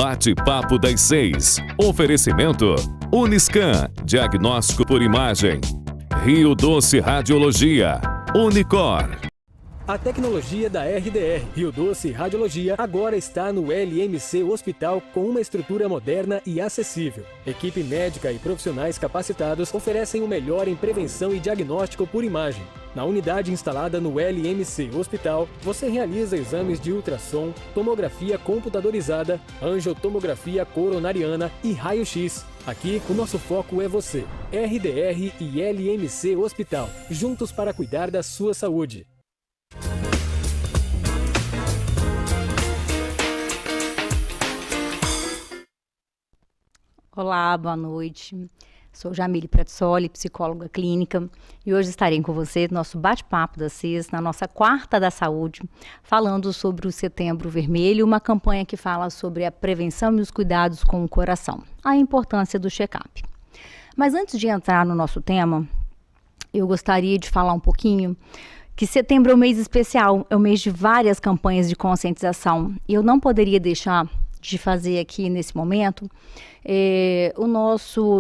Bate-papo das 6. Oferecimento Uniscan, diagnóstico por imagem. Rio Doce Radiologia. Unicor. A tecnologia da RDR Rio Doce Radiologia agora está no LMC Hospital com uma estrutura moderna e acessível. Equipe médica e profissionais capacitados oferecem o melhor em prevenção e diagnóstico por imagem. Na unidade instalada no LMC Hospital, você realiza exames de ultrassom, tomografia computadorizada, angiotomografia coronariana e raio-x. Aqui, o nosso foco é você. RDR e LMC Hospital, juntos para cuidar da sua saúde. Olá, boa noite. Sou Jamile Pratsoli, psicóloga clínica, e hoje estarei com você no nosso bate-papo das 6, na nossa quarta da saúde, falando sobre o Setembro Vermelho, uma campanha que fala sobre a prevenção e os cuidados com o coração, a importância do check-up. Mas antes de entrar no nosso tema, eu gostaria de falar um pouquinho que setembro é um mês especial, é um mês de várias campanhas de conscientização, e eu não poderia deixar de fazer aqui nesse momento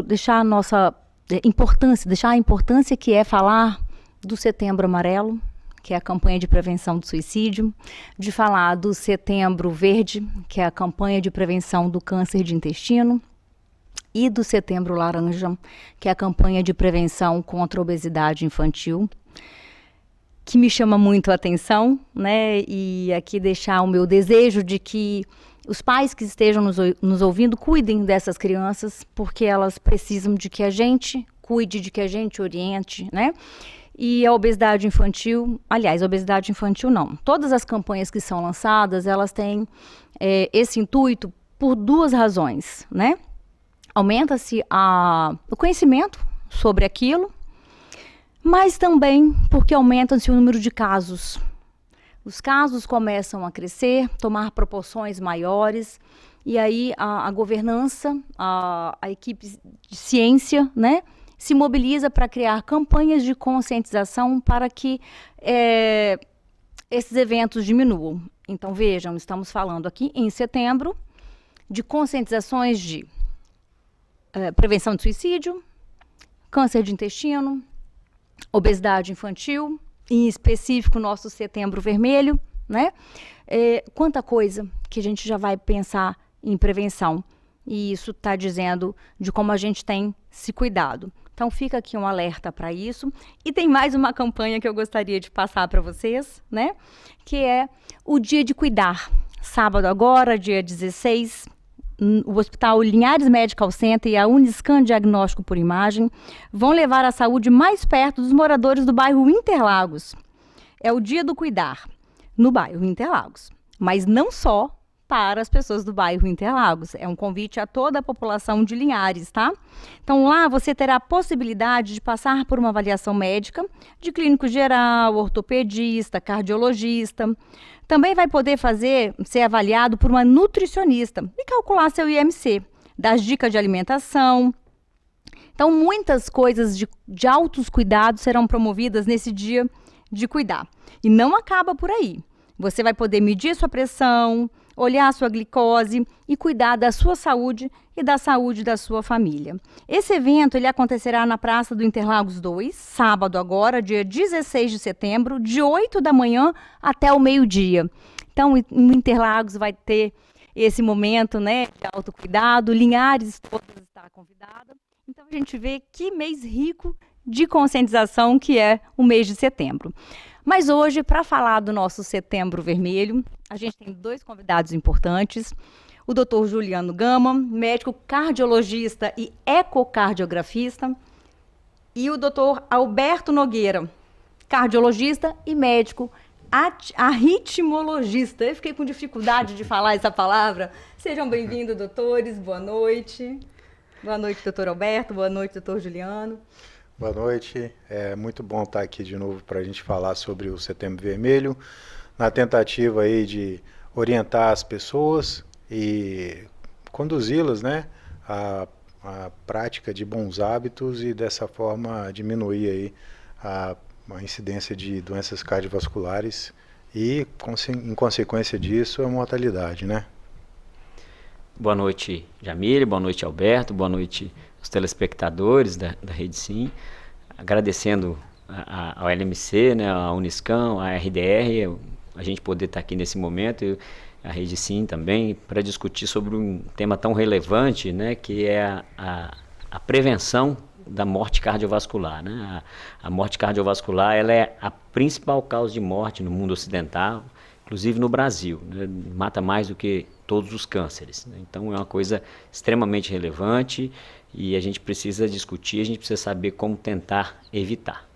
deixar a importância que é falar do Setembro Amarelo, que é a campanha de prevenção do suicídio, de falar do Setembro Verde, que é a campanha de prevenção do câncer de intestino, e do Setembro Laranja, que é a campanha de prevenção contra a obesidade infantil, que me chama muito a atenção, né? E aqui deixar o meu desejo de que os pais que estejam nos ouvindo cuidem dessas crianças, porque elas precisam de que a gente cuide, de que a gente oriente, né? E a obesidade infantil, aliás, a obesidade infantil não. Todas as campanhas que são lançadas, elas têm esse intuito por duas razões, né? Aumenta-se o conhecimento sobre aquilo, mas também porque aumenta-se o número de casos. Os casos começam a crescer, tomar proporções maiores, e aí a governança, a equipe de ciência, né, se mobiliza para criar campanhas de conscientização para que esses eventos diminuam. Então, vejam, estamos falando aqui em setembro de conscientizações de prevenção de suicídio, câncer de intestino, obesidade infantil, em específico nosso Setembro Vermelho, né? Quanta coisa que a gente já vai pensar em prevenção. E isso está dizendo de como a gente tem se cuidado. Então fica aqui um alerta para isso. E tem mais uma campanha que eu gostaria de passar para vocês, né? Que é o Dia de Cuidar. Sábado agora, dia 16, o Hospital Linhares Medical Center e a Uniscan Diagnóstico por Imagem vão levar a saúde mais perto dos moradores do bairro Interlagos. É o Dia do Cuidar, no bairro Interlagos. Mas não só para as pessoas do bairro Interlagos. É um convite a toda a população de Linhares, tá? Então lá você terá a possibilidade de passar por uma avaliação médica de clínico geral, ortopedista, cardiologista. Também vai poder ser avaliado por uma nutricionista e calcular seu IMC, dar dicas de alimentação. Então, muitas coisas de altos cuidados serão promovidas nesse dia de cuidar. E não acaba por aí. Você vai poder medir sua pressão, olhar a sua glicose e cuidar da sua saúde e da saúde da sua família. Esse evento ele acontecerá na Praça do Interlagos 2, sábado agora, dia 16 de setembro, de 8 da manhã até o meio-dia. Então, no Interlagos vai ter esse momento, né, de autocuidado. Linhares todas está convidada. Então, a gente vê que mês rico de conscientização que é o mês de setembro. Mas hoje, para falar do nosso Setembro Vermelho, a gente tem dois convidados importantes. O Dr. Juliano Gama, médico cardiologista e ecocardiografista, e o Dr. Alberto Nogueira, cardiologista e médico arritmologista. Eu fiquei com dificuldade de falar essa palavra. Sejam bem-vindos, doutores. Boa noite. Boa noite, doutor Alberto. Boa noite, doutor Juliano. Boa noite. É muito bom estar aqui de novo para a gente falar sobre o Setembro Vermelho, na tentativa aí de orientar as pessoas e conduzi-las, né, à prática de bons hábitos e dessa forma diminuir aí a incidência de doenças cardiovasculares e, em consequência disso, a mortalidade, né? Boa noite, Jamile, boa noite, Alberto, boa noite aos telespectadores da Rede Sim. Agradecendo ao LMC, né, a Uniscan, a RDR, a gente poder estar aqui nesse momento, e a Rede Sim também, para discutir sobre um tema tão relevante, né, que é a prevenção da morte cardiovascular, né? A morte cardiovascular, ela é a principal causa de morte no mundo ocidental, inclusive no Brasil, né? Mata mais do que todos os cânceres, né? Então é uma coisa extremamente relevante e a gente precisa discutir, a gente precisa saber como tentar evitar.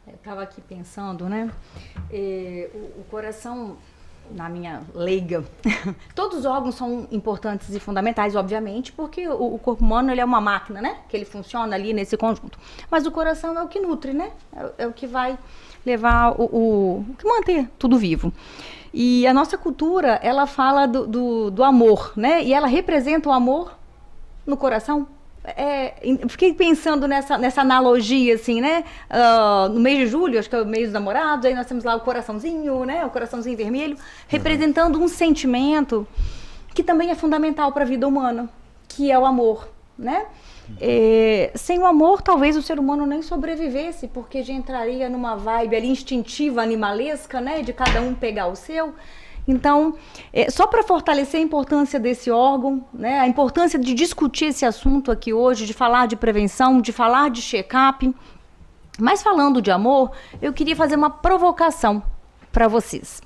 Eu estava aqui pensando, né? O coração, na minha leiga, todos os órgãos são importantes e fundamentais, obviamente, porque o corpo humano, ele é uma máquina, né? Que ele funciona ali nesse conjunto. Mas o coração é o que nutre, né? É o que vai levar o que manter tudo vivo. E a nossa cultura, ela fala do amor, né? E ela representa o amor no coração. Fiquei pensando nessa analogia, assim, né? No mês de julho, acho que é o mês dos namorados, aí nós temos lá o coraçãozinho, né? O coraçãozinho vermelho, representando um sentimento que também é fundamental para a vida humana, que é o amor, né? Sem o amor, talvez o ser humano nem sobrevivesse, porque já entraria numa vibe ali instintiva, animalesca, né? De cada um pegar o seu. Então, só para fortalecer a importância desse órgão, né, a importância de discutir esse assunto aqui hoje, de falar de prevenção, de falar de check-up. Mas falando de amor, eu queria fazer uma provocação para vocês.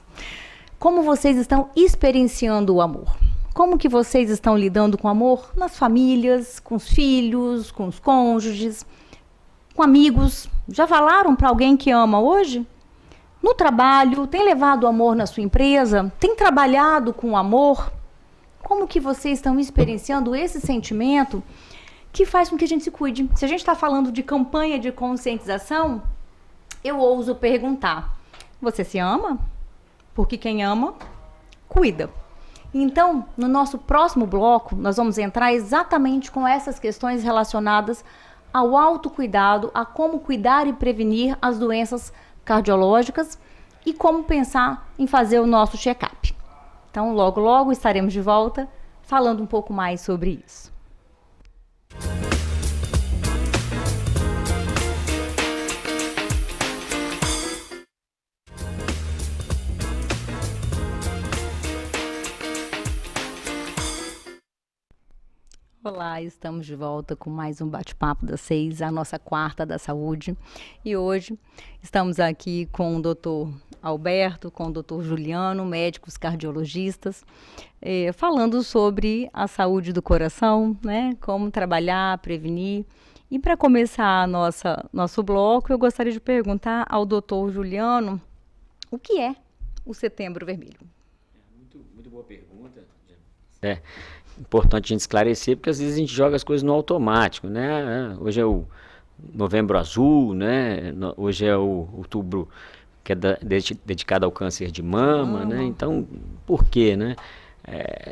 Como vocês estão experienciando o amor? Como que vocês estão lidando com o amor nas famílias, com os filhos, com os cônjuges, com amigos? Já falaram para alguém que ama hoje? No trabalho, tem levado o amor na sua empresa? Tem trabalhado com amor? Como que vocês estão experienciando esse sentimento que faz com que a gente se cuide? Se a gente está falando de campanha de conscientização, eu ouso perguntar, você se ama? Porque quem ama, cuida. Então, no nosso próximo bloco, nós vamos entrar exatamente com essas questões relacionadas ao autocuidado, a como cuidar e prevenir as doenças cardiológicas e como pensar em fazer o nosso check-up. Então, logo, logo estaremos de volta falando um pouco mais sobre isso. Olá, estamos de volta com mais um Bate-Papo das 6, a nossa quarta da saúde. E hoje estamos aqui com o Dr. Alberto, com o Dr. Juliano, médicos cardiologistas, falando sobre a saúde do coração, né? Como trabalhar, prevenir. E para começar nosso bloco, eu gostaria de perguntar ao Dr. Juliano o que é o Setembro Vermelho. Muito boa pergunta. Importante a gente esclarecer, porque às vezes a gente joga as coisas no automático, né? Hoje é o Novembro Azul, né? Hoje é o Outubro, que é dedicado ao câncer de mama, né? Então, por quê, né?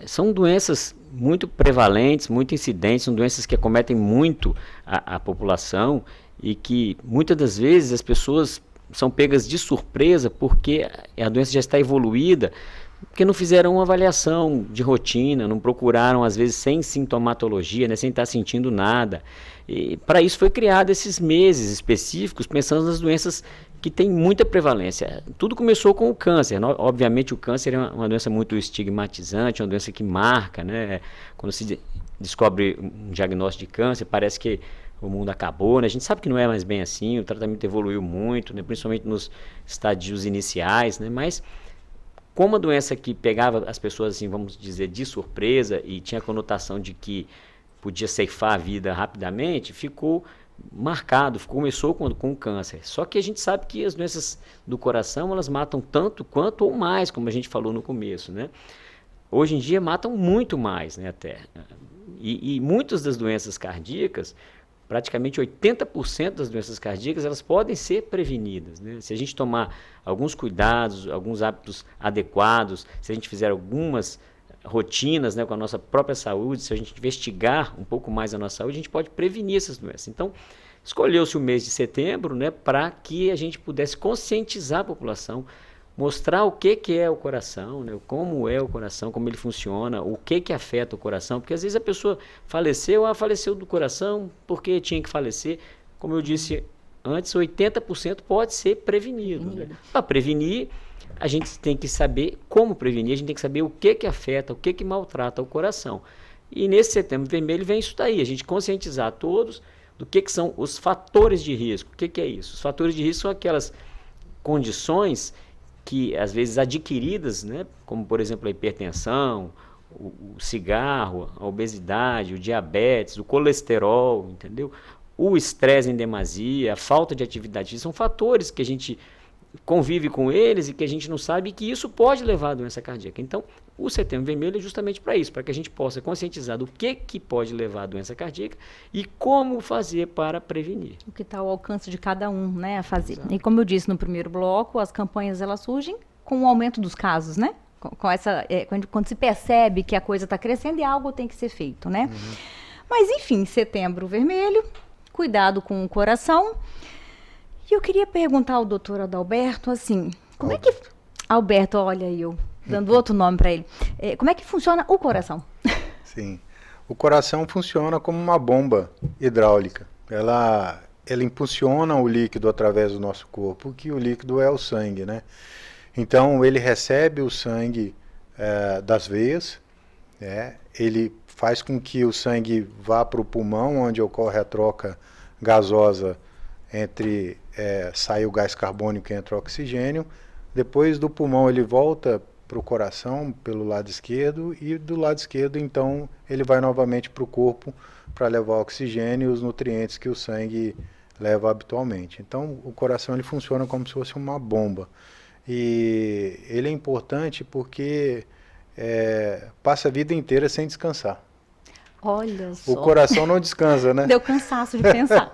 São doenças muito prevalentes, muito incidentes, são doenças que acometem muito a população e que muitas das vezes as pessoas são pegas de surpresa porque a doença já está evoluída, porque não fizeram uma avaliação de rotina, não procuraram, às vezes, sem sintomatologia, né, sem estar sentindo nada. E para isso foi criado esses meses específicos, pensando nas doenças que têm muita prevalência. Tudo começou com o câncer. Obviamente, o câncer é uma doença muito estigmatizante, uma doença que marca, né? Quando se descobre um diagnóstico de câncer, parece que o mundo acabou, né? A gente sabe que não é mais bem assim, o tratamento evoluiu muito, né? Principalmente nos estadios iniciais, né? Mas como a doença que pegava as pessoas, assim, vamos dizer, de surpresa e tinha a conotação de que podia ceifar a vida rapidamente, ficou marcado, começou com o câncer. Só que a gente sabe que as doenças do coração, elas matam tanto quanto ou mais, como a gente falou no começo, né? Hoje em dia matam muito mais, né, até. E muitas das doenças cardíacas, praticamente 80% das doenças cardíacas, elas podem ser prevenidas, né? Se a gente tomar alguns cuidados, alguns hábitos adequados, se a gente fizer algumas rotinas, né, com a nossa própria saúde, se a gente investigar um pouco mais a nossa saúde, a gente pode prevenir essas doenças. Então, escolheu-se o mês de setembro, né, para que a gente pudesse conscientizar a população mostrar o que é o coração, né? Como é o coração, como ele funciona, o que afeta o coração, porque às vezes a pessoa faleceu do coração porque tinha que falecer. Como eu disse antes, 80% pode ser prevenido. Né? Para prevenir, a gente tem que saber como prevenir, a gente tem que saber o que afeta, o que maltrata o coração. E nesse Setembro Vermelho vem isso daí, a gente conscientizar todos do que são os fatores de risco. O que é isso? Os fatores de risco são aquelas condições que, às vezes, adquiridas, né, como, por exemplo, a hipertensão, o cigarro, a obesidade, o diabetes, o colesterol, entendeu? O estresse em demasia, a falta de atividade física, são fatores que a gente convive com eles e que a gente não sabe que isso pode levar à doença cardíaca. Então, o Setembro Vermelho é justamente para isso, para que a gente possa conscientizar do que pode levar à doença cardíaca e como fazer para prevenir. O que está ao alcance de cada um, né, a fazer. Exato. E como eu disse no primeiro bloco, as campanhas elas surgem com o aumento dos casos, né? Com essa, quando se percebe que a coisa está crescendo e algo tem que ser feito, né? Uhum. Mas, enfim, Setembro Vermelho, cuidado com o coração. E eu queria perguntar ao doutor Adalberto, assim, como é que... Alberto, olha eu, dando outro nome para ele. Como é que funciona o coração? Sim, o coração funciona como uma bomba hidráulica. Ela impulsiona o líquido através do nosso corpo, que o líquido é o sangue, né? Então, ele recebe o sangue das veias, né? Ele faz com que o sangue vá para o pulmão, onde ocorre a troca gasosa entre sai o gás carbônico e entra o oxigênio. Depois do pulmão ele volta para o coração pelo lado esquerdo e do lado esquerdo então ele vai novamente para o corpo para levar o oxigênio e os nutrientes que o sangue leva habitualmente. Então o coração ele funciona como se fosse uma bomba e ele é importante porque passa a vida inteira sem descansar. Olha só. O coração não descansa, né? Deu cansaço de pensar.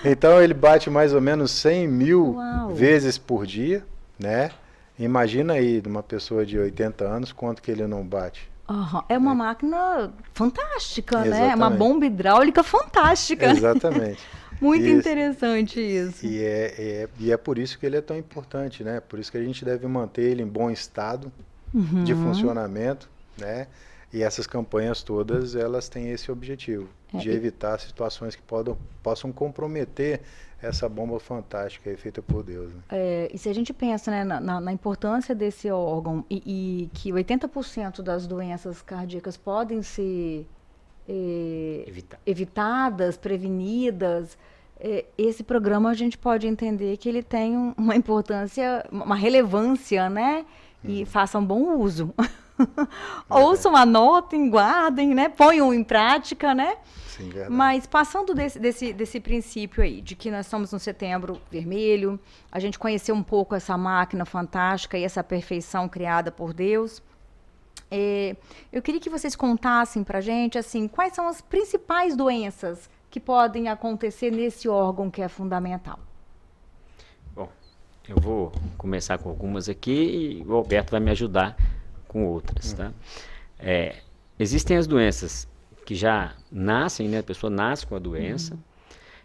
Então ele bate mais ou menos 100 mil vezes por dia, né? Imagina aí, de uma pessoa de 80 anos, quanto que ele não bate. Uhum. É uma máquina fantástica, Exatamente. né? É uma bomba hidráulica fantástica. Exatamente. Muito interessante isso. E é por isso que ele é tão importante, né? Por isso que a gente deve manter ele em bom estado de funcionamento, né? E essas campanhas todas, elas têm esse objetivo, de evitar situações que possam comprometer essa bomba fantástica aí, feita por Deus. Né? E se a gente pensa, né, na importância desse órgão e que 80% das doenças cardíacas podem ser evitadas, prevenidas, esse programa a gente pode entender que ele tem uma importância, uma relevância, né? E façam bom uso. Ouçam, anotem, guardem, né? Ponham em prática, né? Sim, verdade. Mas passando desse princípio aí, de que nós estamos no Setembro Vermelho, a gente conheceu um pouco essa máquina fantástica e essa perfeição criada por Deus. Eu queria que vocês contassem pra gente, assim, quais são as principais doenças que podem acontecer nesse órgão que é fundamental. Bom, eu vou começar com algumas aqui e o Alberto vai me ajudar com outras, tá? Existem as doenças que já nascem, né? A pessoa nasce com a doença.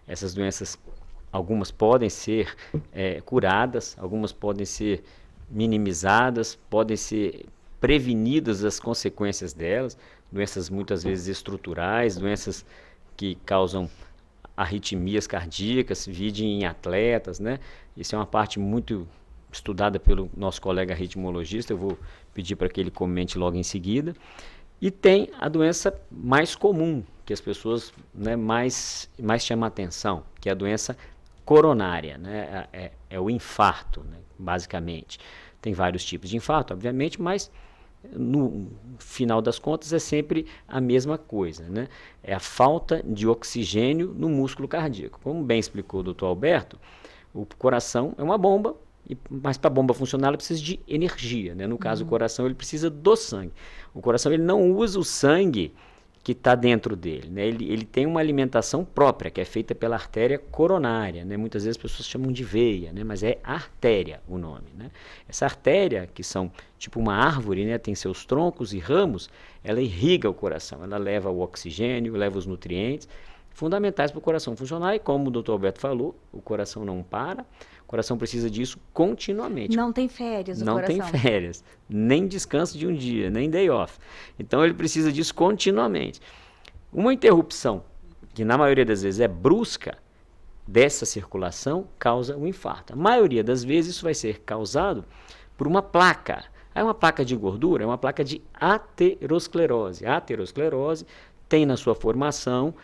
Essas doenças, algumas podem ser curadas, algumas podem ser minimizadas, podem ser prevenidas as consequências delas. Doenças muitas vezes estruturais, doenças que causam arritmias cardíacas, vide em atletas, né? Isso é uma parte muito estudada pelo nosso colega ritmologista, eu vou pedir para que ele comente logo em seguida. E tem a doença mais comum, que as pessoas, né, mais chamam a atenção, que é a doença coronária, né? É o infarto, né, basicamente. Tem vários tipos de infarto, obviamente, mas no final das contas é sempre a mesma coisa, né? É a falta de oxigênio no músculo cardíaco. Como bem explicou o doutor Alberto, o coração é uma bomba, mas para a bomba funcionar ela precisa de energia, né? No caso, o coração ele precisa do sangue. O coração ele não usa o sangue que está dentro dele, né? Ele tem uma alimentação própria, que é feita pela artéria coronária, né? Muitas vezes as pessoas chamam de veia, né? Mas é artéria o nome, né? Essa artéria, que são tipo uma árvore, né? Tem seus troncos e ramos, ela irriga o coração, ela leva o oxigênio, leva os nutrientes, fundamentais para o coração funcionar. E como o Dr. Alberto falou, o coração não para, O coração precisa disso continuamente. Não tem férias o Não coração. tem férias, nem descanso de um dia, nem day off. Então ele precisa disso continuamente. Uma interrupção, que na maioria das vezes é brusca, dessa circulação, causa um infarto. A maioria das vezes isso vai ser causado por uma placa. É uma placa de gordura, é uma placa de aterosclerose. A aterosclerose tem na sua formação,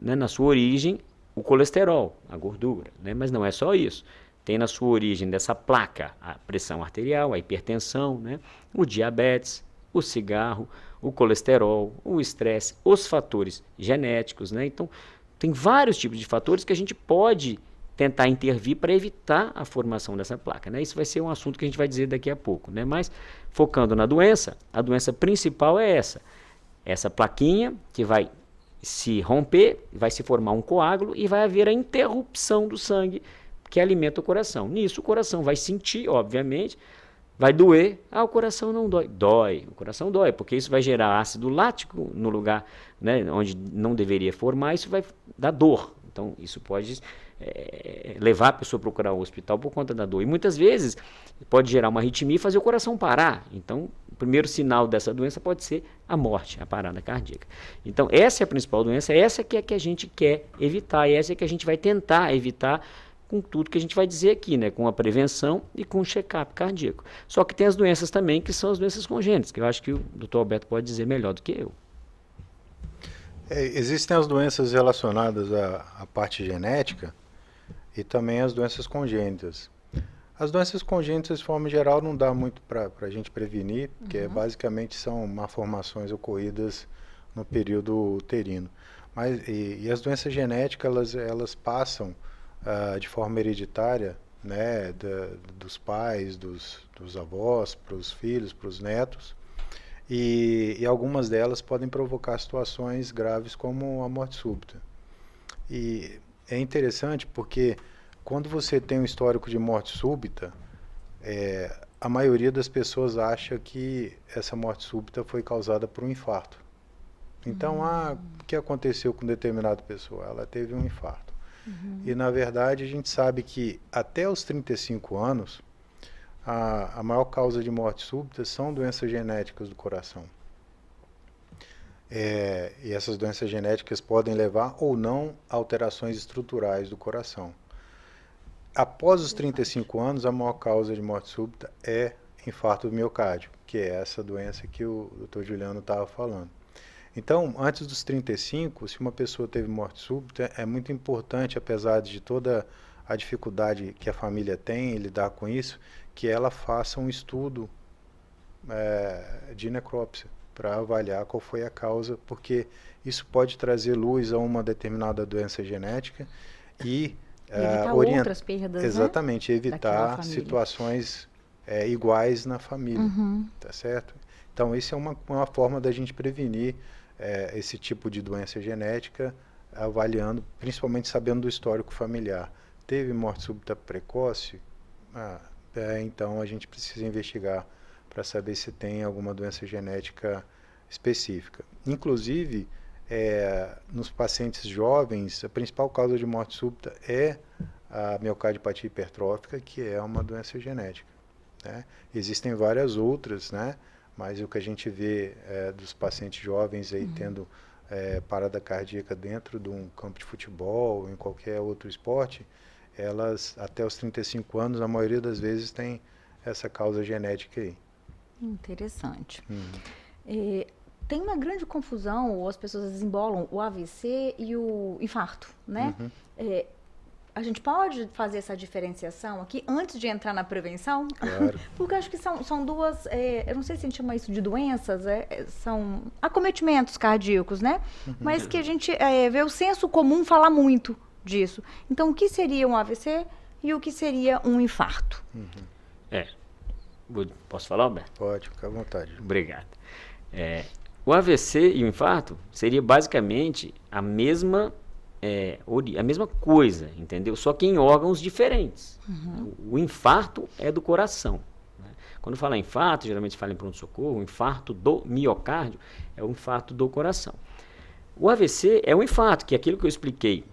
né, na sua origem, o colesterol, a gordura, né? Mas não é só isso. Tem na sua origem dessa placa a pressão arterial, a hipertensão, né? O diabetes, o cigarro, o colesterol, o estresse, os fatores genéticos, né? Então, tem vários tipos de fatores que a gente pode tentar intervir para evitar a formação dessa placa, né? Isso vai ser um assunto que a gente vai dizer daqui a pouco, né? Mas, focando na doença, a doença principal é essa plaquinha que vai se romper, vai se formar um coágulo e vai haver a interrupção do sangue que alimenta o coração. Nisso o coração vai sentir, obviamente, vai doer. O coração não dói. Dói, o coração dói, porque isso vai gerar ácido lático no lugar, né, onde não deveria formar, isso vai dar dor. Então isso pode levar a pessoa a procurar o hospital por conta da dor. E muitas vezes pode gerar uma arritmia e fazer o coração parar. Então o primeiro sinal dessa doença pode ser a morte, a parada cardíaca. Então essa é a principal doença, essa que é que a gente quer evitar, e essa é que a gente vai tentar evitar com tudo que a gente vai dizer aqui, né? Com a prevenção e com o check-up cardíaco. Só que tem as doenças também, que são as doenças congênitas, que eu acho que o Dr. Alberto pode dizer melhor do que eu. Existem as doenças relacionadas à parte genética e também as doenças congênitas. As doenças congênitas, de forma geral, não dá muito para a gente prevenir, porque basicamente são malformações ocorridas no período uterino. E as doenças genéticas, elas passam de forma hereditária, né, dos pais, dos avós, para os filhos, para os netos, e algumas delas podem provocar situações graves como a morte súbita. E é interessante porque quando você tem um histórico de morte súbita, a maioria das pessoas acha que essa morte súbita foi causada por um infarto. Então, o que aconteceu com determinada pessoa? Ela teve um infarto. E, na verdade, a gente sabe que até os 35 anos, a maior causa de morte súbita são doenças genéticas do coração. E essas doenças genéticas podem levar ou não a alterações estruturais do coração. Após os 35 anos, a maior causa de morte súbita é infarto do miocárdio, que é essa doença que o Dr. Juliano estava falando. Então, antes dos 35, se uma pessoa teve morte súbita, é muito importante, apesar de toda a dificuldade que a família tem em lidar com isso, que ela faça um estudo de necrópsia para avaliar qual foi a causa, porque isso pode trazer luz a uma determinada doença genética e evitar outras perdas, exatamente, né? evitar situações iguais na família, tá certo? Então, isso é uma forma da gente prevenir esse tipo de doença genética, avaliando, principalmente sabendo do histórico familiar. Teve morte súbita precoce? Então a gente precisa investigar para saber se tem alguma doença genética específica. Inclusive, nos pacientes jovens, a principal causa de morte súbita é a miocardiopatia hipertrófica, que é uma doença genética, né? Existem várias outras, né? Mas o que a gente vê dos pacientes jovens aí tendo parada cardíaca dentro de um campo de futebol ou em qualquer outro esporte, elas até os 35 anos, a maioria das vezes tem essa causa genética aí. Interessante. Tem uma grande confusão, ou as pessoas desembolam o AVC e o infarto, né? A gente pode fazer essa diferenciação aqui antes de entrar na prevenção? Claro. Porque eu acho que são duas, eu não sei se a gente chama isso de doenças, são acometimentos cardíacos, né? Mas que a gente vê o senso comum falar muito disso. Então, o que seria um AVC e o que seria um infarto? Posso falar, Alberto? Pode, fica à vontade. Obrigado. O AVC e o infarto seria basicamente a mesma coisa, entendeu? Só que em órgãos diferentes. O infarto é do coração, né? Quando fala infarto, geralmente fala em pronto-socorro, o infarto do miocárdio é o infarto do coração. O AVC é um infarto, que é aquilo que eu expliquei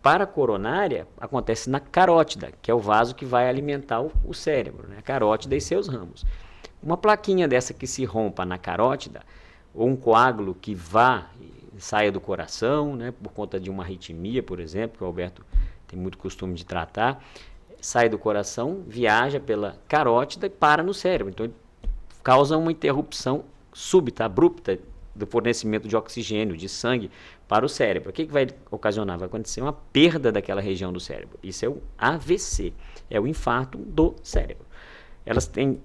para a coronária, acontece na carótida, que é o vaso que vai alimentar o cérebro, né? A carótida e seus ramos. Uma plaquinha dessa que se rompa na carótida, ou um coágulo que saia do coração, né? Por conta de uma arritmia, por exemplo, que o Alberto tem muito costume de tratar, sai do coração, viaja pela carótida e para no cérebro. Então, causa uma interrupção súbita, abrupta, do fornecimento de oxigênio, de sangue para o cérebro. O que vai ocasionar? Vai acontecer uma perda daquela região do cérebro. Isso é o AVC, é o infarto do cérebro. Elas têm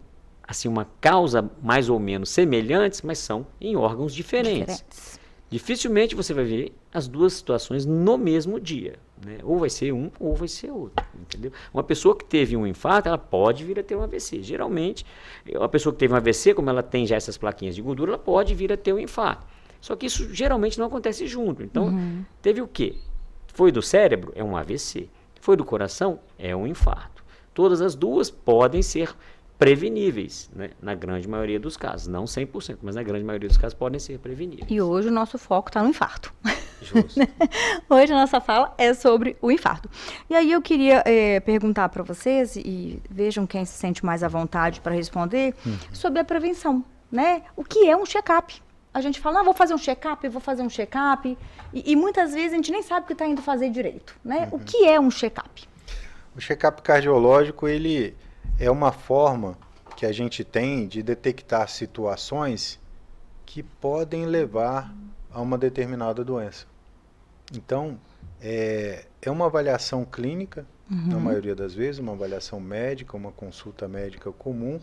assim uma causa mais ou menos semelhantes, mas são em órgãos diferentes. Dificilmente você vai ver as duas situações no mesmo dia, né? Ou vai ser um ou vai ser outro, entendeu? Uma pessoa que teve um infarto, ela pode vir a ter um AVC. Geralmente, uma pessoa que teve um AVC, como ela tem já essas plaquinhas de gordura, ela pode vir a ter um infarto. Só que isso geralmente não acontece junto. Então, teve o quê? Foi do cérebro? É um AVC. Foi do coração? É um infarto. Todas as duas podem ser preveníveis, né? Na grande maioria dos casos. Não 100%, mas na grande maioria dos casos podem ser preveníveis. E hoje o nosso foco está no infarto. Justo. Hoje a nossa fala é sobre o infarto. E aí eu queria perguntar para vocês, e vejam quem se sente mais à vontade para responder, sobre a prevenção, né? O que é um check-up? A gente fala, não, vou fazer um check-up, e muitas vezes a gente nem sabe o que está indo fazer direito, né? O que é um check-up? O check-up cardiológico, ele é uma forma que a gente tem de detectar situações que podem levar a uma determinada doença. Então, é uma avaliação clínica, na maioria das vezes, uma avaliação médica, uma consulta médica comum,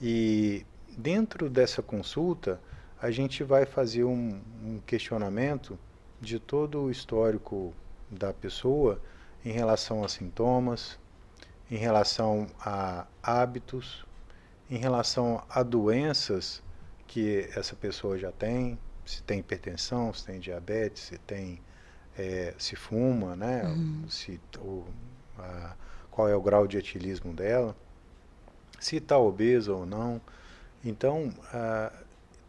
e dentro dessa consulta, a gente vai fazer um questionamento de todo o histórico da pessoa em relação a sintomas, em relação a hábitos, em relação a doenças que essa pessoa já tem, se tem hipertensão, se tem diabetes, se fuma, né? Qual é o grau de etilismo dela, se está obesa ou não. Então,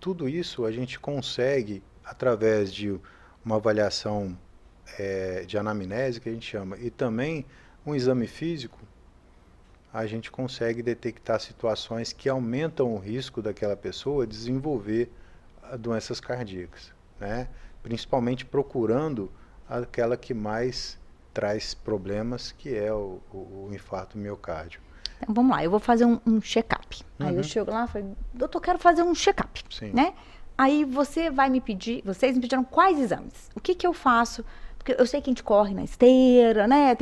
tudo isso a gente consegue, através de uma avaliação de anamnese, que a gente chama, e também um exame físico, a gente consegue detectar situações que aumentam o risco daquela pessoa desenvolver doenças cardíacas, né? Principalmente procurando aquela que mais traz problemas, que é o infarto miocárdio. Então, vamos lá, eu vou fazer um check-up. Aí eu chego lá e falo, doutor, quero fazer um check-up, né? Aí vocês me pediram quais exames? O que eu faço? Porque eu sei que a gente corre na esteira, né?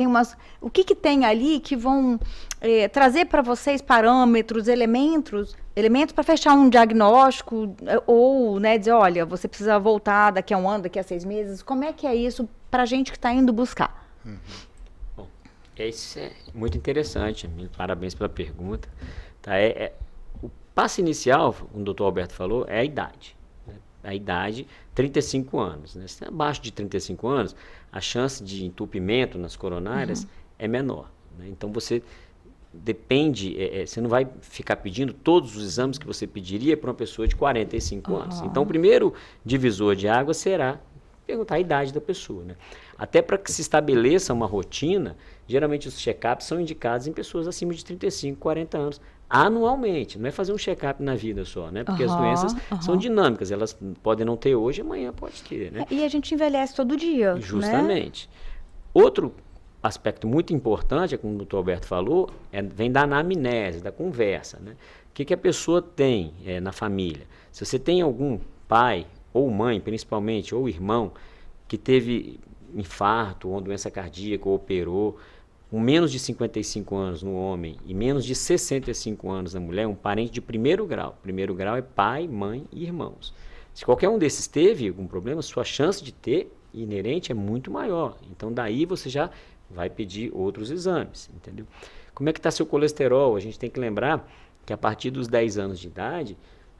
O que tem ali que vão trazer para vocês parâmetros, elementos para fechar um diagnóstico, ou, né, dizer, olha, você precisa voltar daqui a um ano, daqui a 6 meses. Como é que é isso para a gente que está indo buscar? Bom, isso é muito interessante, parabéns pela pergunta. Tá? O passo inicial, como o doutor Alberto falou, é a idade. A idade, 35 anos. Né? Se é abaixo de 35 anos, a chance de entupimento nas coronárias é menor. Né? Então, você depende, você não vai ficar pedindo todos os exames que você pediria para uma pessoa de 45 anos. Então, o primeiro divisor de água será perguntar a idade da pessoa. Né? Até para que se estabeleça uma rotina, geralmente os check-ups são indicados em pessoas acima de 35, 40 anos, anualmente. Não é fazer um check-up na vida só, né? Porque as doenças são dinâmicas, elas podem não ter hoje, amanhã pode ter, né? E a gente envelhece todo dia, justamente. Né? Outro aspecto muito importante, como o doutor Alberto falou, vem da anamnese, da conversa, né? O que a pessoa tem na família? Se você tem algum pai ou mãe, principalmente, ou irmão, que teve infarto ou doença cardíaca ou operou, com menos de 55 anos no homem e menos de 65 anos na mulher, um parente de primeiro grau. Primeiro grau é pai, mãe e irmãos. Se qualquer um desses teve algum problema, sua chance de ter inerente é muito maior. Então, daí você já vai pedir outros exames, entendeu? Como é que está seu colesterol? A gente tem que lembrar que a partir dos 10 anos de idade,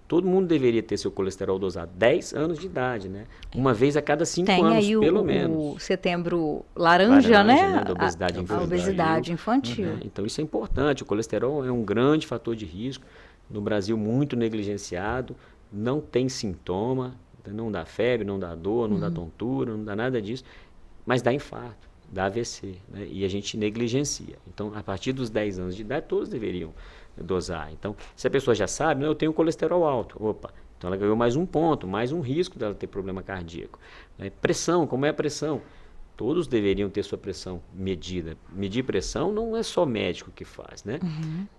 todo mundo deveria ter seu colesterol dosado. 10 anos de idade, né? Uma vez a cada 5 anos, aí pelo menos. O setembro laranja, né? Da obesidade infantil. A obesidade infantil. Então, isso é importante. O colesterol é um grande fator de risco. No Brasil, muito negligenciado. Não tem sintoma. Não dá febre, não dá dor, não dá tontura, não dá nada disso. Mas dá infarto. dá AVC, né? E a gente negligencia. Então, a partir dos 10 anos de idade, todos deveriam dosar. Então, se a pessoa já sabe, eu tenho colesterol alto, opa, então ela ganhou mais um ponto, mais um risco dela ter problema cardíaco. Pressão, como é a pressão? Todos deveriam ter sua pressão medida. Medir pressão não é só médico que faz, né?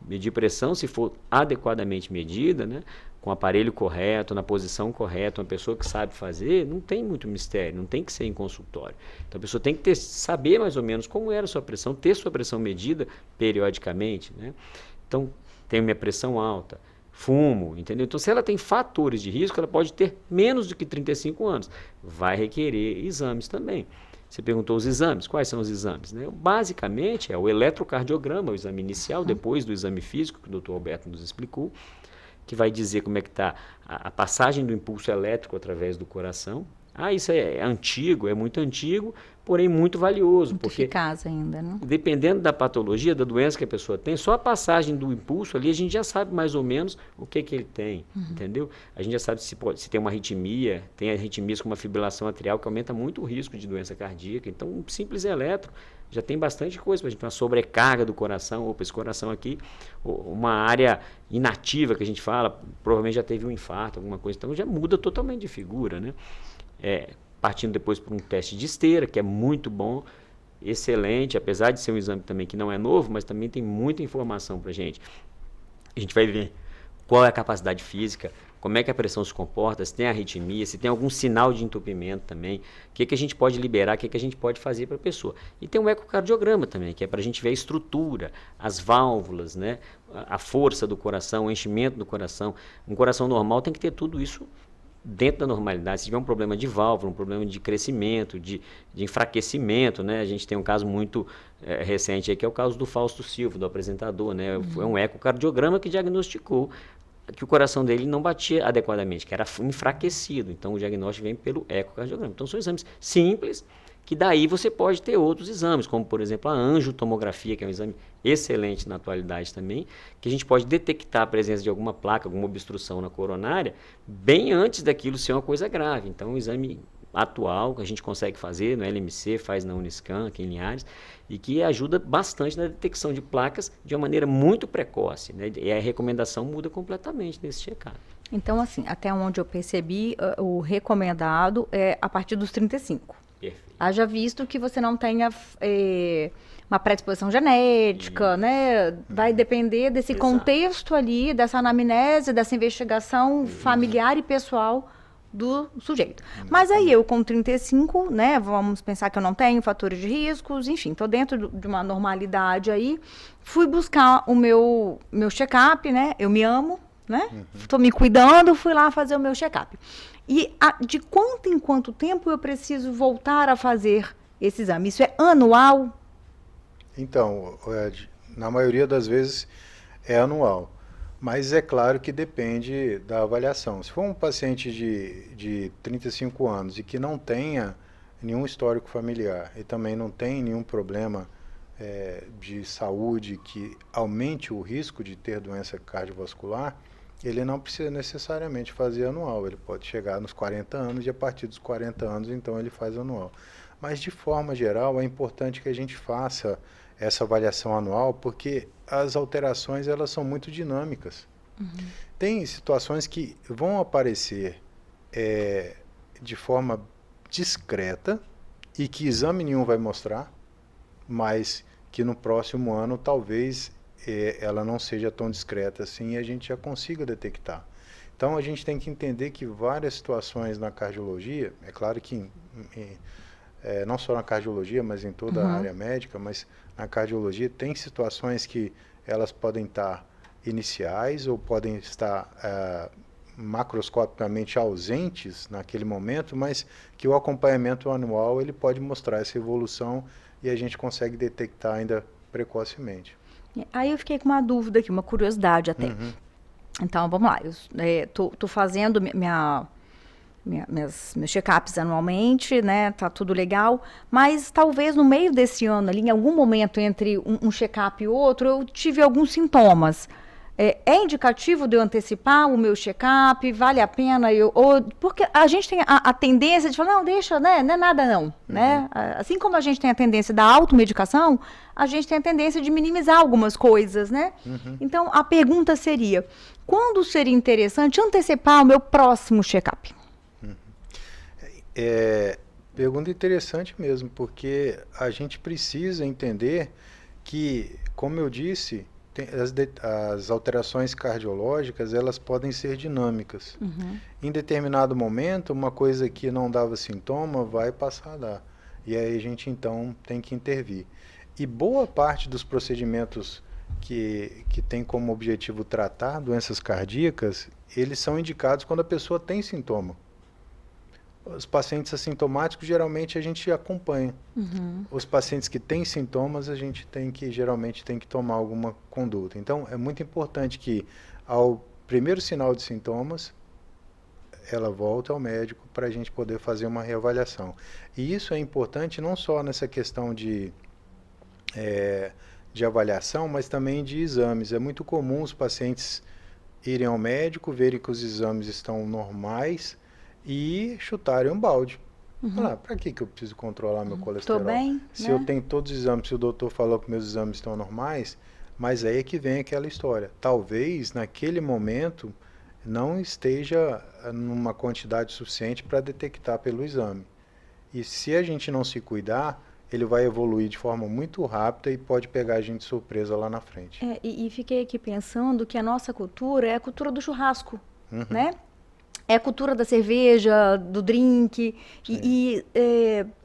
Medir pressão, se for adequadamente medida, né? Com o aparelho correto, na posição correta, uma pessoa que sabe fazer, não tem muito mistério, não tem que ser em consultório. Então a pessoa tem que saber mais ou menos como era a sua pressão, ter sua pressão medida periodicamente, né? Então, tenho minha pressão alta, fumo, entendeu? Então, se ela tem fatores de risco, ela pode ter menos do que 35 anos. Vai requerer exames também. Você perguntou os exames, quais são os exames? Né? Basicamente, é o eletrocardiograma, o exame inicial, depois do exame físico, que o Dr. Alberto nos explicou, que vai dizer como é que está a passagem do impulso elétrico através do coração. Isso é antigo, é muito antigo, porém muito valioso. Muito porque eficaz ainda, né? Dependendo da patologia, da doença que a pessoa tem, só a passagem do impulso ali, a gente já sabe mais ou menos o que ele tem, entendeu? A gente já sabe se tem uma arritmia, tem arritmias com uma fibrilação atrial, que aumenta muito o risco de doença cardíaca. Então, um simples eletro já tem bastante coisa para a gente, uma sobrecarga do coração, opa, esse coração aqui, uma área inativa que a gente fala, provavelmente já teve um infarto, alguma coisa, então já muda totalmente de figura, né? Partindo depois para um teste de esteira, que é muito bom, excelente, apesar de ser um exame também que não é novo, mas também tem muita informação para a gente. A gente vai ver qual é a capacidade física, como é que a pressão se comporta, se tem arritmia, se tem algum sinal de entupimento também, o que a gente pode liberar, o que a gente pode fazer para a pessoa. E tem um ecocardiograma também, que é para a gente ver a estrutura, as válvulas, né? A força do coração, o enchimento do coração. Um coração normal tem que ter tudo isso dentro da normalidade. Se tiver um problema de válvula, um problema de crescimento, de enfraquecimento, né? A gente tem um caso muito recente aí, que é o caso do Fausto Silva, do apresentador, né? Foi um ecocardiograma que diagnosticou que o coração dele não batia adequadamente, que era enfraquecido. Então, o diagnóstico vem pelo ecocardiograma. Então, são exames simples, que daí você pode ter outros exames, como, por exemplo, a angiotomografia, que é um exame excelente na atualidade também, que a gente pode detectar a presença de alguma placa, alguma obstrução na coronária, bem antes daquilo ser uma coisa grave. Então, um exame atual que a gente consegue fazer no LMC, faz na Uniscan, aqui em Linhares, e que ajuda bastante na detecção de placas de uma maneira muito precoce, né? E a recomendação muda completamente nesse check-up. Então, assim, até onde eu percebi, o recomendado é a partir dos 35. Perfeito. Haja visto que você não tenha uma predisposição genética, né? Vai depender desse contexto ali, dessa anamnese, dessa investigação familiar e pessoal do sujeito. Mas aí eu com 35, né, vamos pensar que eu não tenho fatores de riscos, enfim, estou dentro de uma normalidade aí, fui buscar o meu check-up, né, eu me amo, né, estou me cuidando, fui lá fazer o meu check-up. E de quanto em quanto tempo eu preciso voltar a fazer esse exame? Isso é anual? Então, na maioria das vezes é anual. Mas é claro que depende da avaliação. Se for um paciente de 35 anos e que não tenha nenhum histórico familiar e também não tem nenhum problema de saúde que aumente o risco de ter doença cardiovascular, ele não precisa necessariamente fazer anual. Ele pode chegar nos 40 anos e a partir dos 40 anos, então, ele faz anual. Mas, de forma geral, é importante que a gente faça essa avaliação anual, porque as alterações elas são muito dinâmicas. Tem situações que vão aparecer de forma discreta e que exame nenhum vai mostrar, mas que no próximo ano talvez ela não seja tão discreta assim e a gente já consiga detectar. Então a gente tem que entender que várias situações na cardiologia, é claro que não só na cardiologia, mas em toda a área médica, mas na cardiologia tem situações que elas podem estar iniciais ou podem estar macroscopicamente ausentes naquele momento, mas que o acompanhamento anual ele pode mostrar essa evolução e a gente consegue detectar ainda precocemente. Aí eu fiquei com uma dúvida aqui, uma curiosidade até. Então, vamos lá, eu tô fazendo meus check-ups anualmente, né, tá tudo legal, mas talvez no meio desse ano ali, em algum momento entre um check-up e outro, eu tive alguns sintomas. É indicativo de eu antecipar o meu check-up? Vale a pena? Porque a gente tem a tendência de falar, não, deixa, né? Não é nada não. Né? Assim como a gente tem a tendência da automedicação, a gente tem a tendência de minimizar algumas coisas, né? Então, a pergunta seria, quando seria interessante antecipar o meu próximo check-up? Pergunta interessante mesmo, porque a gente precisa entender que, como eu disse, as alterações cardiológicas, elas podem ser dinâmicas. Em determinado momento, uma coisa que não dava sintoma vai passar a dar. E aí a gente, então, tem que intervir. E boa parte dos procedimentos que tem como objetivo tratar doenças cardíacas, eles são indicados quando a pessoa tem sintoma. Os pacientes assintomáticos, geralmente, a gente acompanha. Os pacientes que têm sintomas, a gente geralmente tem que tomar alguma conduta. Então, é muito importante que, ao primeiro sinal de sintomas, ela volte ao médico para a gente poder fazer uma reavaliação. E isso é importante não só nessa questão de avaliação, mas também de exames. É muito comum os pacientes irem ao médico, verem que os exames estão normais, e chutarem um balde. Para que eu preciso controlar meu colesterol? Tô bem, se né? eu tenho todos os exames, se o doutor falou que meus exames estão normais, mas aí é que vem aquela história. Talvez, naquele momento, não esteja numa quantidade suficiente para detectar pelo exame. E se a gente não se cuidar, ele vai evoluir de forma muito rápida e pode pegar a gente de surpresa lá na frente. E fiquei aqui pensando que a nossa cultura é a cultura do churrasco, né? É a cultura da cerveja, do drink, e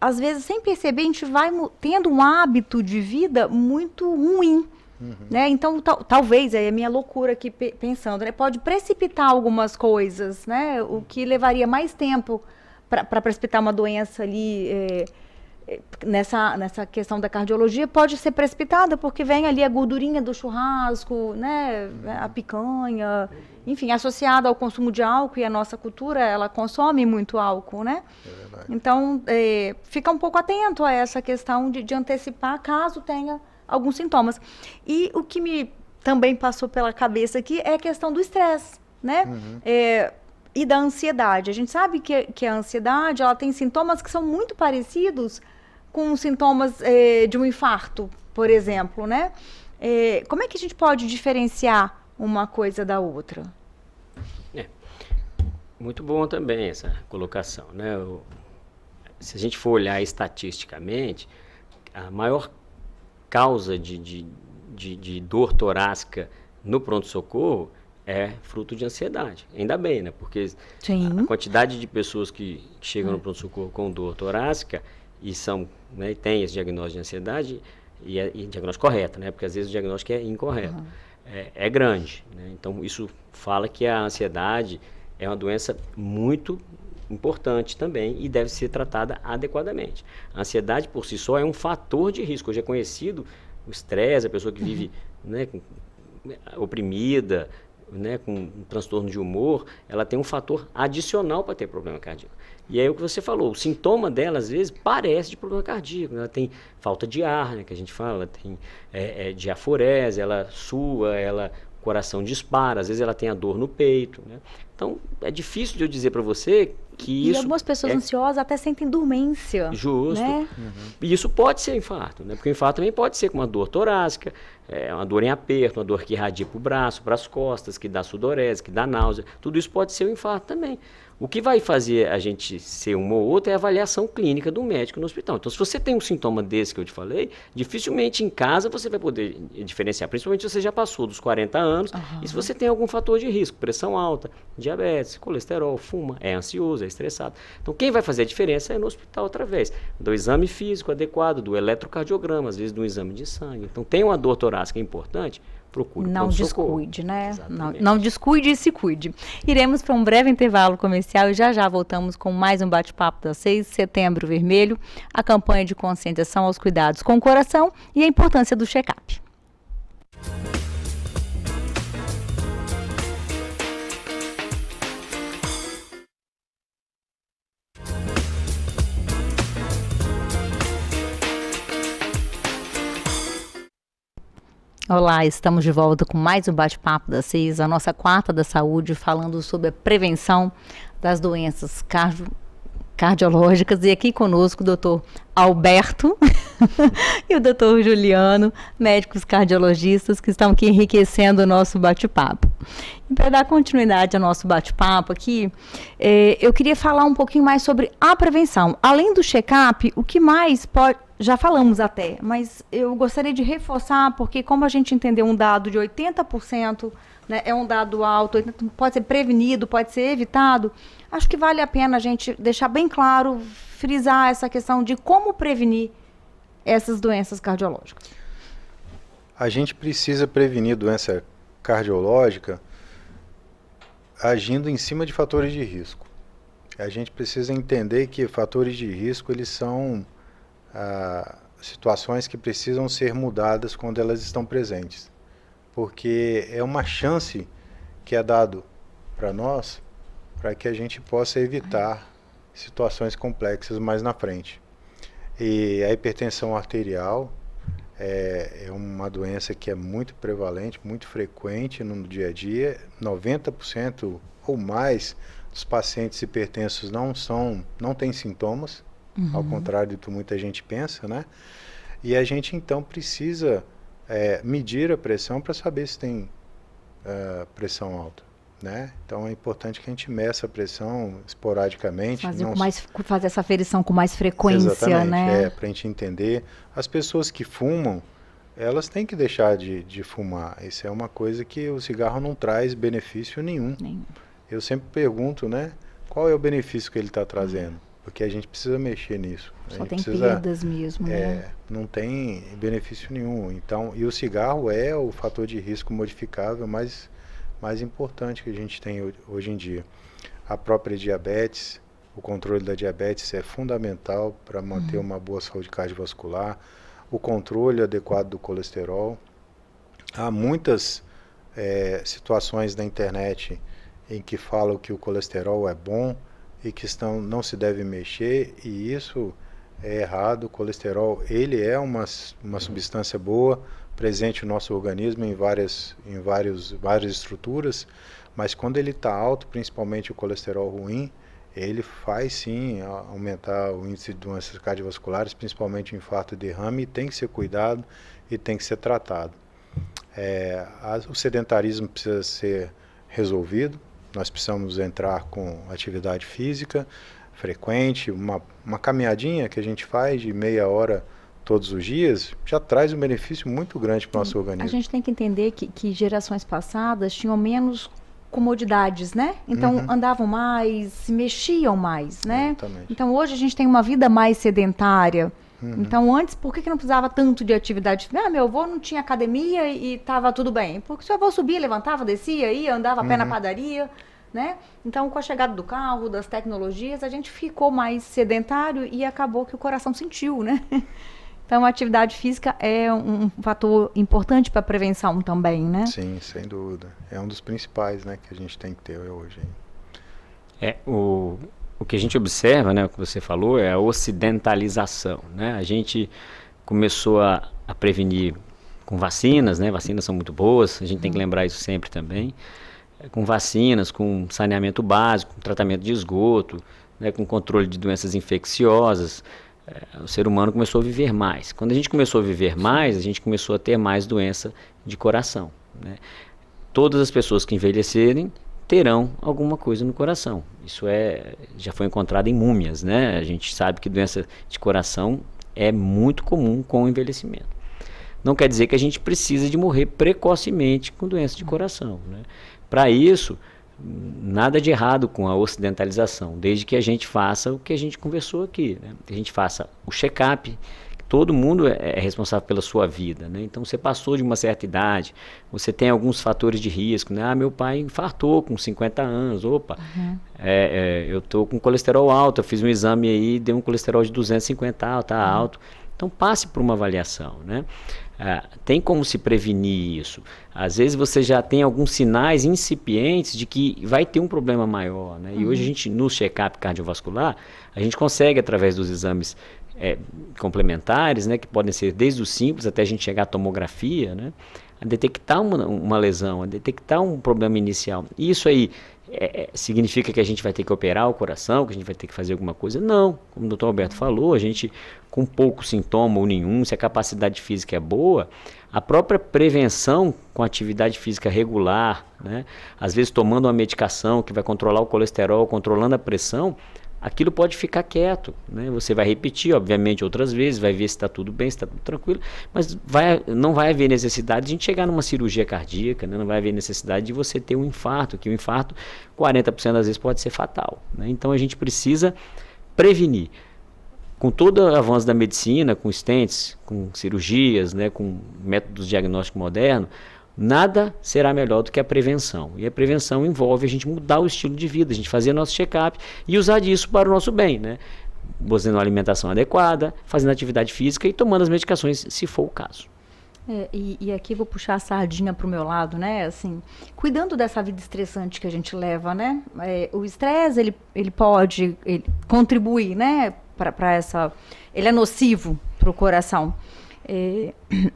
às vezes, sem perceber, a gente vai tendo um hábito de vida muito ruim, né? Então, talvez, é a minha loucura aqui pensando, né? Pode precipitar algumas coisas, né? O que levaria mais tempo para precipitar uma doença ali, nessa questão da cardiologia, pode ser precipitada, porque vem ali a gordurinha do churrasco, né? A picanha, enfim, associada ao consumo de álcool, e a nossa cultura, ela consome muito álcool, né? É verdade. Então, fica um pouco atento a essa questão de antecipar, caso tenha alguns sintomas. E o que me também passou pela cabeça aqui é a questão do estresse, né? E da ansiedade. A gente sabe que a ansiedade, ela tem sintomas que são muito parecidos com sintomas de um infarto, por exemplo, né? Como é que a gente pode diferenciar uma coisa da outra? Muito bom também essa colocação, né? Se a gente for olhar estatisticamente, a maior causa de dor torácica no pronto-socorro é fruto de ansiedade. Ainda bem, né? Porque a quantidade de pessoas que chegam no pronto-socorro com dor torácica e tem esse diagnóstico de ansiedade, e diagnóstico correto, né? Porque às vezes o diagnóstico é incorreto. É grande, né? Então, isso fala que a ansiedade é uma doença muito importante também e deve ser tratada adequadamente. A ansiedade, por si só, é um fator de risco. Hoje é conhecido o estresse, a pessoa que vive, né, oprimida, né, com um transtorno de humor, ela tem um fator adicional para ter problema cardíaco. E aí o que você falou, o sintoma dela, às vezes, parece de problema cardíaco. Ela tem falta de ar, né, que a gente fala, ela tem diaforese, ela sua, o coração dispara, às vezes ela tem a dor no peito, né? Então, é difícil de eu dizer para você que isso... E algumas pessoas ansiosas até sentem dormência. Justo. Né? E isso pode ser infarto, né? Porque o infarto também pode ser com uma dor torácica, uma dor em aperto, uma dor que irradia para o braço, para as costas, que dá sudorese, que dá náusea. Tudo isso pode ser um infarto também. O que vai fazer a gente ser uma ou outra é a avaliação clínica do médico no hospital. Então, se você tem um sintoma desse que eu te falei, dificilmente em casa você vai poder diferenciar, principalmente se você já passou dos 40 anos e se você tem algum fator de risco, pressão alta, diabetes, colesterol, fuma, é ansioso, é estressado. Então, quem vai fazer a diferença é no hospital outra vez, do exame físico adequado, do eletrocardiograma, às vezes do exame de sangue. Então, tem uma dor torácica importante, procure não descuide, né? Não descuide e se cuide. Iremos para um breve intervalo comercial e já voltamos com mais um bate-papo da 6 de Setembro Vermelho, a campanha de conscientização aos cuidados com o coração e a importância do check-up. Olá, estamos de volta com mais um bate-papo da CEIS, a nossa quarta da saúde, falando sobre a prevenção das doenças cardiológicas. E aqui conosco o doutor Alberto e o doutor Juliano, médicos cardiologistas, que estão aqui enriquecendo o nosso bate-papo. E para dar continuidade ao nosso bate-papo aqui, eu queria falar um pouquinho mais sobre a prevenção. Além do check-up, o que mais pode... Já falamos até, mas eu gostaria de reforçar, porque como a gente entendeu um dado de 80%, né, é um dado alto, pode ser prevenido, pode ser evitado, acho que vale a pena a gente deixar bem claro, frisar essa questão de como prevenir essas doenças cardiológicas. A gente precisa prevenir doença cardiológica agindo em cima de fatores de risco. A gente precisa entender que fatores de risco, eles são situações que precisam ser mudadas quando elas estão presentes. Porque é uma chance que é dado para nós para que a gente possa evitar situações complexas mais na frente. E a hipertensão arterial é uma doença que é muito prevalente, muito frequente no dia a dia. 90% ou mais dos pacientes hipertensos não têm sintomas, ao contrário do que muita gente pensa, né? E a gente então precisa medir a pressão para saber se tem pressão alta, né? Então é importante que a gente meça a pressão esporadicamente. Fazer essa aferição com mais frequência, exatamente, né? Para a gente entender. As pessoas que fumam, elas têm que deixar de fumar. Isso é uma coisa que o cigarro não traz benefício nenhum. Eu sempre pergunto, né? Qual é o benefício que ele está trazendo? Porque a gente precisa mexer nisso. Só tem perdas mesmo, né? Não tem benefício nenhum. Então, e o cigarro é o fator de risco modificável mais importante que a gente tem hoje em dia. A própria diabetes, o controle da diabetes é fundamental para manter uma boa saúde cardiovascular. O controle adequado do colesterol. Há muitas situações na internet em que falam que o colesterol é bom e que não se deve mexer, e isso é errado. O colesterol, ele é uma substância boa, presente no nosso organismo em várias estruturas, mas quando ele está alto, principalmente o colesterol ruim, ele faz sim aumentar o índice de doenças cardiovasculares, principalmente o infarto e derrame, e tem que ser cuidado e tem que ser tratado. O sedentarismo precisa ser resolvido. Nós precisamos entrar com atividade física frequente, uma caminhadinha que a gente faz de meia hora todos os dias, já traz um benefício muito grande para o nosso organismo. A gente tem que entender que gerações passadas tinham menos comodidades, né? Então andavam mais, se mexiam mais, né? Exatamente. Então hoje a gente tem uma vida mais sedentária. Então antes, por que não precisava tanto de atividade? Meu avô não tinha academia e estava tudo bem. Porque seu avô subia, levantava, descia, ia, andava a pé na padaria, né? Então com a chegada do carro, das tecnologias, a gente ficou mais sedentário e acabou que o coração sentiu, né? Então a atividade física é um fator importante para a prevenção também, né? Sim, sem dúvida. É um dos principais, né, que a gente tem que ter hoje. O que a gente observa, né, o que você falou, é a ocidentalização, né? A gente começou a prevenir com vacinas, né? Vacinas são muito boas, a gente tem que lembrar isso sempre também. Com vacinas, com saneamento básico, com tratamento de esgoto, né, com controle de doenças infecciosas. O ser humano começou a viver mais. Quando a gente começou a viver mais, a gente começou a ter mais doença de coração, né? Todas as pessoas que envelhecerem terão alguma coisa no coração. Isso já foi encontrado em múmias, né? A gente sabe que doença de coração é muito comum com o envelhecimento. Não quer dizer que a gente precisa de morrer precocemente com doença de coração, né? Para isso, nada de errado com a ocidentalização, desde que a gente faça o que a gente conversou aqui, né? Que a gente faça o check-up. Todo mundo é responsável pela sua vida, né? Então você passou de uma certa idade, você tem alguns fatores de risco, né? Meu pai infartou com 50 anos, eu estou com colesterol alto, eu fiz um exame aí, deu um colesterol de 250, está alto. Então passe por uma avaliação, né? Tem como se prevenir isso. Às vezes você já tem alguns sinais incipientes de que vai ter um problema maior, né? E hoje a gente, no check-up cardiovascular, a gente consegue, através dos exames complementares, né, que podem ser desde o simples até a gente chegar à tomografia, né, a detectar uma lesão, a detectar um problema inicial. Isso aí significa que a gente vai ter que operar o coração, que a gente vai ter que fazer alguma coisa? Não. Como o doutor Alberto falou, a gente, com pouco sintoma ou nenhum, se a capacidade física é boa, a própria prevenção com atividade física regular, né, às vezes tomando uma medicação que vai controlar o colesterol, controlando a pressão, aquilo pode ficar quieto, né? Você vai repetir, obviamente, outras vezes, vai ver se está tudo bem, se está tudo tranquilo, mas não vai haver necessidade de a gente chegar numa cirurgia cardíaca, né? Não vai haver necessidade de você ter um infarto, que o infarto, 40% das vezes, pode ser fatal, né? Então a gente precisa prevenir. Com todo o avanço da medicina, com stents, com cirurgias, né, com métodos diagnósticos modernos, nada será melhor do que a prevenção. E a prevenção envolve a gente mudar o estilo de vida, a gente fazer nosso check-up e usar disso para o nosso bem, né? Fazendo uma alimentação adequada, fazendo atividade física e tomando as medicações, se for o caso. E aqui vou puxar a sardinha para o meu lado, né? Assim, cuidando dessa vida estressante que a gente leva, né? O estresse, ele pode contribuir, né? Para essa... Ele é nocivo para o coração.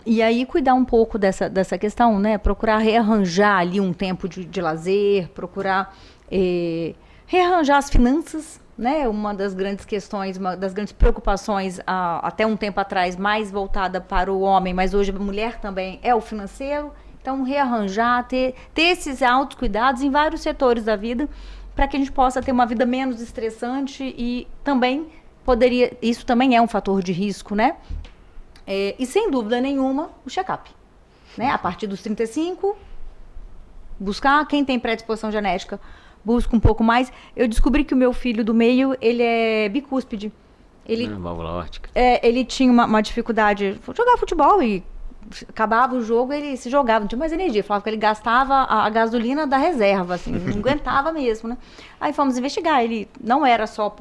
E aí cuidar um pouco dessa questão, né? Procurar rearranjar ali um tempo de lazer, procurar rearranjar as finanças, né? Uma das grandes questões, uma das grandes preocupações até um tempo atrás, mais voltada para o homem, mas hoje a mulher também é o financeiro. Então rearranjar, ter esses autocuidados em vários setores da vida, para que a gente possa ter uma vida menos estressante e também isso também é um fator de risco, né? E sem dúvida nenhuma, o check-up. Né? A partir dos 35, buscar quem tem predisposição genética, busca um pouco mais. Eu descobri que o meu filho do meio, ele é bicúspide. Válvula órtica. Ele tinha uma dificuldade de jogar futebol e acabava o jogo, ele se jogava, não tinha mais energia. Falava que ele gastava a gasolina da reserva, assim, não aguentava mesmo, né? Aí fomos investigar, ele não era só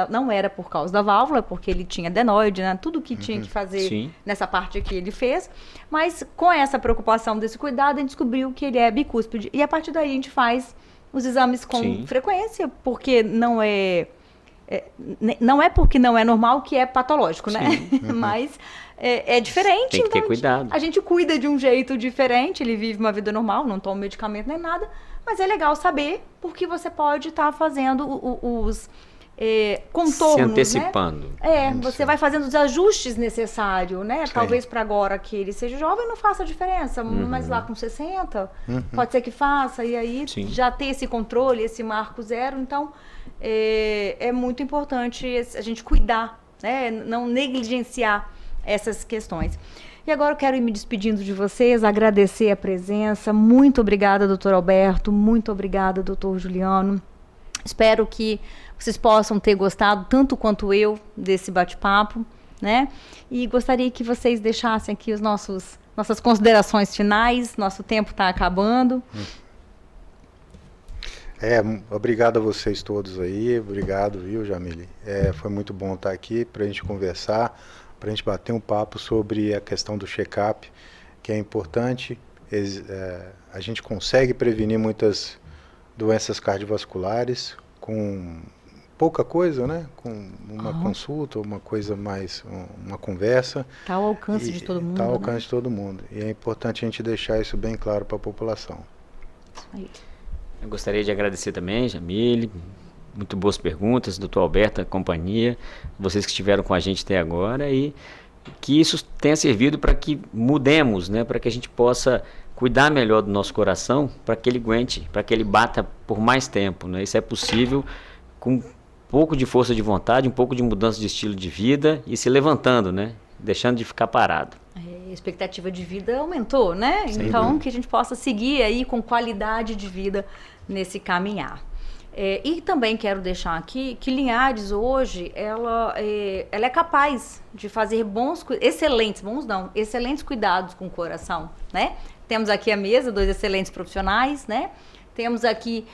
não era por causa da válvula, porque ele tinha adenoide, né? Tudo que tinha que fazer nessa parte aqui ele fez, mas com essa preocupação desse cuidado, a gente descobriu que ele é bicúspide. E a partir daí a gente faz os exames com frequência, porque não é porque não é normal que é patológico, né? Mas é diferente. Tem que ter cuidado. A gente cuida de um jeito diferente, ele vive uma vida normal, não toma medicamento nem nada, mas é legal saber porque você pode estar fazendo os contornos, se antecipando. Né? Você vai fazendo os ajustes necessários, né? Sim. Talvez para agora que ele seja jovem não faça diferença, mas lá com 60 pode ser que faça, e aí já ter esse controle, esse marco zero. Então é muito importante a gente cuidar, né? Não negligenciar essas questões. E agora eu quero ir me despedindo de vocês, agradecer a presença. Muito obrigada, doutor Alberto. Muito obrigada, doutor Juliano. Espero que vocês possam ter gostado, tanto quanto eu, desse bate-papo, né? E gostaria que vocês deixassem aqui nossas considerações finais. Nosso tempo está acabando. Obrigado a vocês todos aí. Obrigado, viu, Jamile? Foi muito bom estar aqui para a gente conversar, para a gente bater um papo sobre a questão do check-up, que é importante. A gente consegue prevenir muitas doenças cardiovasculares com pouca coisa, né? Com uma consulta, uma coisa mais, uma conversa. Está ao alcance de todo mundo. Está ao alcance de todo mundo. E é importante a gente deixar isso bem claro para a população. Isso aí. Eu gostaria de agradecer também, Jamile, muito boas perguntas, doutor Alberto, a companhia, vocês que estiveram com a gente até agora, e que isso tenha servido para que mudemos, né? Para que a gente possa cuidar melhor do nosso coração, para que ele aguente, para que ele bata por mais tempo, né? Isso é possível com um pouco de força de vontade, um pouco de mudança de estilo de vida e se levantando, né? Deixando de ficar parado. A expectativa de vida aumentou, né? Então, que a gente possa seguir aí com qualidade de vida nesse caminhar. E também quero deixar aqui que Linhares hoje, ela é capaz de fazer excelentes cuidados com o coração, né? Temos aqui a mesa, 2 excelentes profissionais, né? Temos aqui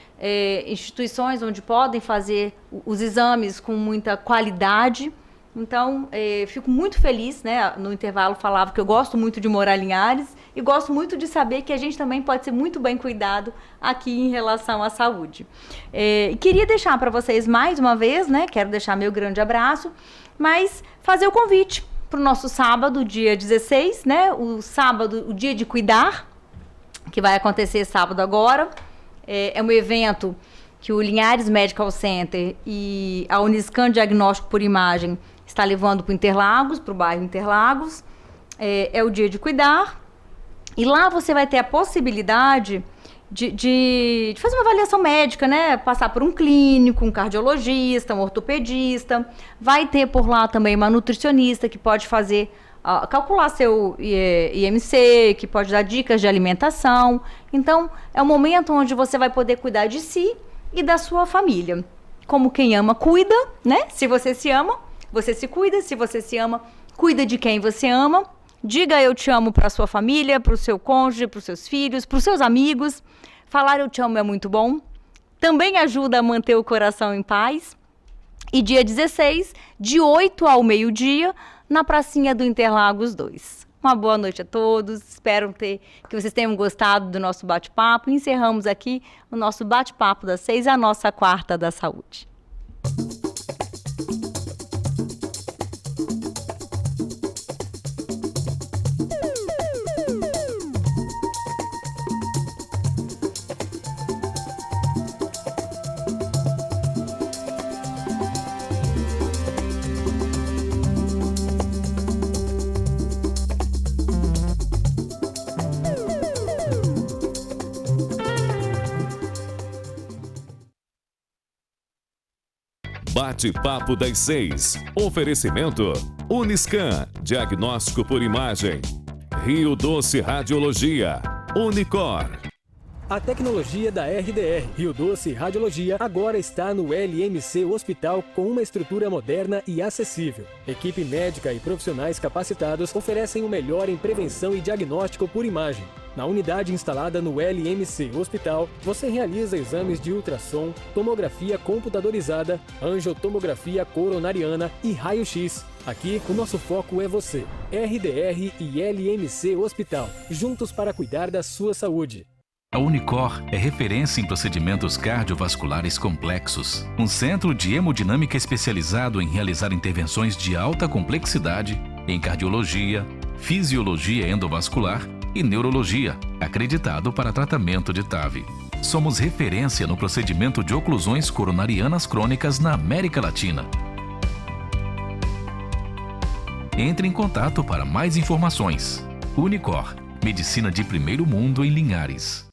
instituições onde podem fazer os exames com muita qualidade. Então, fico muito feliz, né? No intervalo falava que eu gosto muito de morar em Linhares e gosto muito de saber que a gente também pode ser muito bem cuidado aqui em relação à saúde. Queria deixar para vocês mais uma vez, né? Quero deixar meu grande abraço, mas fazer o convite para o nosso sábado, dia 16, né? O sábado, o dia de cuidar, que vai acontecer sábado agora. É um evento que o Linhares Medical Center e a Uniscan Diagnóstico por Imagem está levando para o Interlagos, para o bairro Interlagos. É o dia de cuidar. E lá você vai ter a possibilidade de fazer uma avaliação médica, né? Passar por um clínico, um cardiologista, um ortopedista. Vai ter por lá também uma nutricionista que pode fazer, calcular seu IMC, que pode dar dicas de alimentação. Então, é um momento onde você vai poder cuidar de si e da sua família. Como quem ama, cuida, né? Se você se ama, você se cuida. Se você se ama, cuida de quem você ama. Diga eu te amo para a sua família, para o seu cônjuge, para os seus filhos, para os seus amigos. Falar eu te amo é muito bom. Também ajuda a manter o coração em paz. E dia 16, de 8 ao meio-dia, na pracinha do Interlagos 2. Uma boa noite a todos. Espero que vocês tenham gostado do nosso bate-papo. Encerramos aqui o nosso bate-papo das 6, a nossa quarta da saúde. Bate-papo das 6. Oferecimento Uniscan, diagnóstico por imagem. Rio Doce Radiologia. Unicor. A tecnologia da RDR, Rio Doce Radiologia, agora está no LMC Hospital com uma estrutura moderna e acessível. Equipe médica e profissionais capacitados oferecem o melhor em prevenção e diagnóstico por imagem. Na unidade instalada no LMC Hospital, você realiza exames de ultrassom, tomografia computadorizada, angiotomografia coronariana e raio-x. Aqui, o nosso foco é você. RDR e LMC Hospital, juntos para cuidar da sua saúde. A Unicor é referência em procedimentos cardiovasculares complexos. Um centro de hemodinâmica especializado em realizar intervenções de alta complexidade em cardiologia, fisiologia endovascular e neurologia, acreditado para tratamento de TAV. Somos referência no procedimento de oclusões coronarianas crônicas na América Latina. Entre em contato para mais informações. Unicor, medicina de primeiro mundo em Linhares.